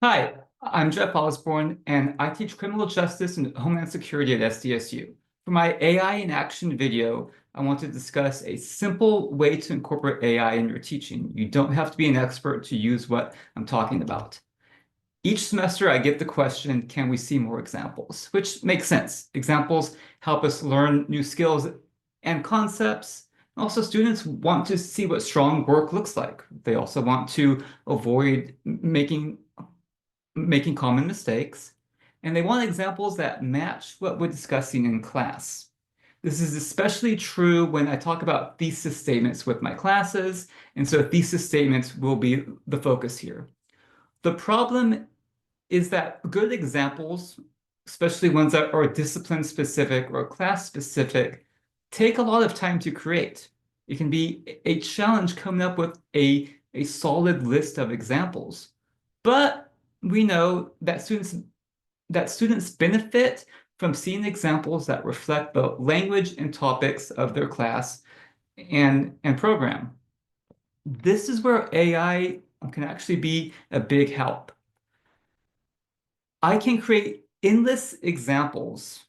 Hi, I'm Jeff Osborne, and I teach criminal justice and homeland security at SDSU. For my AI in action video, I want to discuss a simple way to incorporate AI in your teaching. You don't have to be an expert to use what I'm talking about. Each semester, I get the question, can we see more examples? Which makes sense. Examples help us learn new skills and concepts. Also, students want to see what strong work looks like. They also want to avoid making common mistakes, and they want examples that match what we're discussing in class. This is especially true when I talk about thesis statements with my classes, and so thesis statements will be the focus here. The problem is that good examples, especially ones that are discipline specific or class specific, take a lot of time to create. It can be a challenge coming up with a solid list of examples. But we know that students benefit from seeing examples that reflect the language and topics of their class and program. This is where AI can actually be a big help. I can create endless examples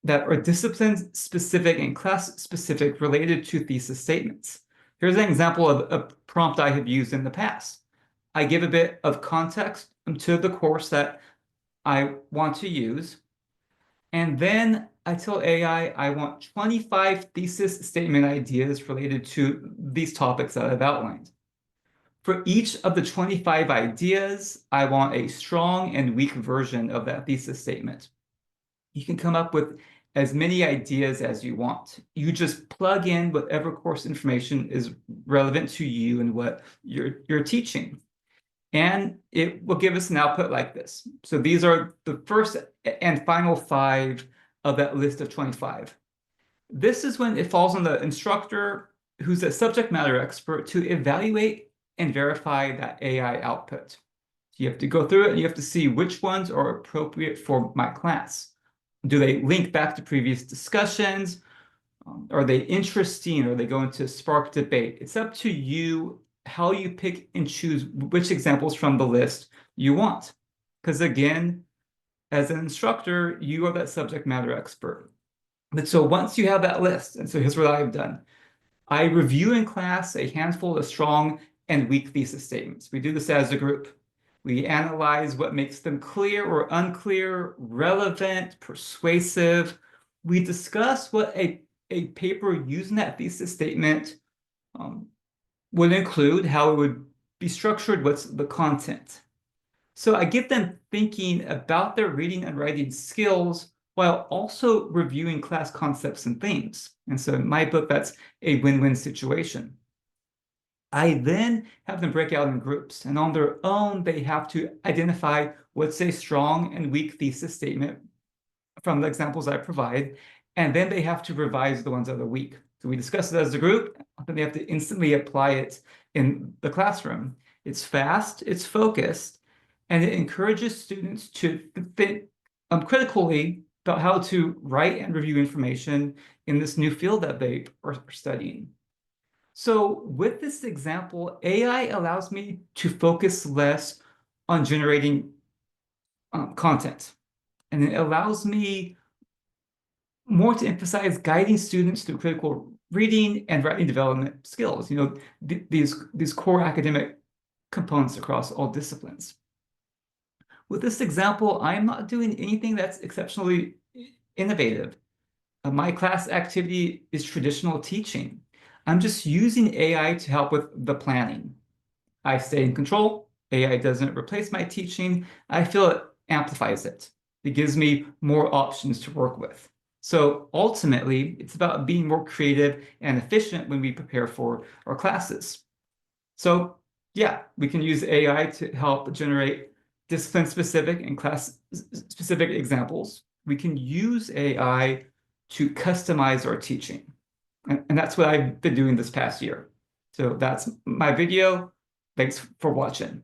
that are discipline specific and class specific related to thesis statements. Here's an example of a prompt I have used in the past. I give a bit of context to the course that I want to use, and then I tell AI I want 25 thesis statement ideas related to these topics that I've outlined. For each of the 25 ideas, I want a strong and weak version of that thesis statement. You can come up with as many ideas as you want. You just plug in whatever course information is relevant to you and what you're teaching. And it will give us an output like this. So these are the first and final 5 of that list of 25. This is when it falls on the instructor, who's a subject matter expert, to evaluate and verify that AI output. You have to go through it and you have to see which ones are appropriate for my class. Do they link back to previous discussions? Are they interesting, or they go into spark debate? It's up to you how you pick and choose which examples from the list you want. Because again, as an instructor, you are that subject matter expert. But so once you have that list, and so here's what I've done. I review in class a handful of strong and weak thesis statements. We do this as a group. We analyze what makes them clear or unclear, relevant, persuasive. We discuss what a paper using that thesis statement would include, how it would be structured, what's the content. So I get them thinking about their reading and writing skills while also reviewing class concepts and themes. And so in my book, that's a win-win situation. I then have them break out in groups, and on their own, they have to identify what's a strong and weak thesis statement from the examples I provide, and then they have to revise the ones that are weak. So we discuss it as a group, then they have to instantly apply it in the classroom. It's fast, it's focused, and it encourages students to think critically about how to write and review information in this new field that they are studying. So with this example, AI allows me to focus less on generating content, and it allows me more to emphasize guiding students through critical reading and writing development skills, these core academic components across all disciplines. With this example, I'm not doing anything that's exceptionally innovative. My class activity is traditional teaching. I'm just using AI to help with the planning. I stay in control. AI doesn't replace my teaching. I feel it amplifies it. It gives me more options to work with. So ultimately, it's about being more creative and efficient when we prepare for our classes. So yeah, we can use AI to help generate discipline-specific and class-specific examples. We can use AI to customize our teaching. And that's what I've been doing this past year. So that's my video. Thanks for watching.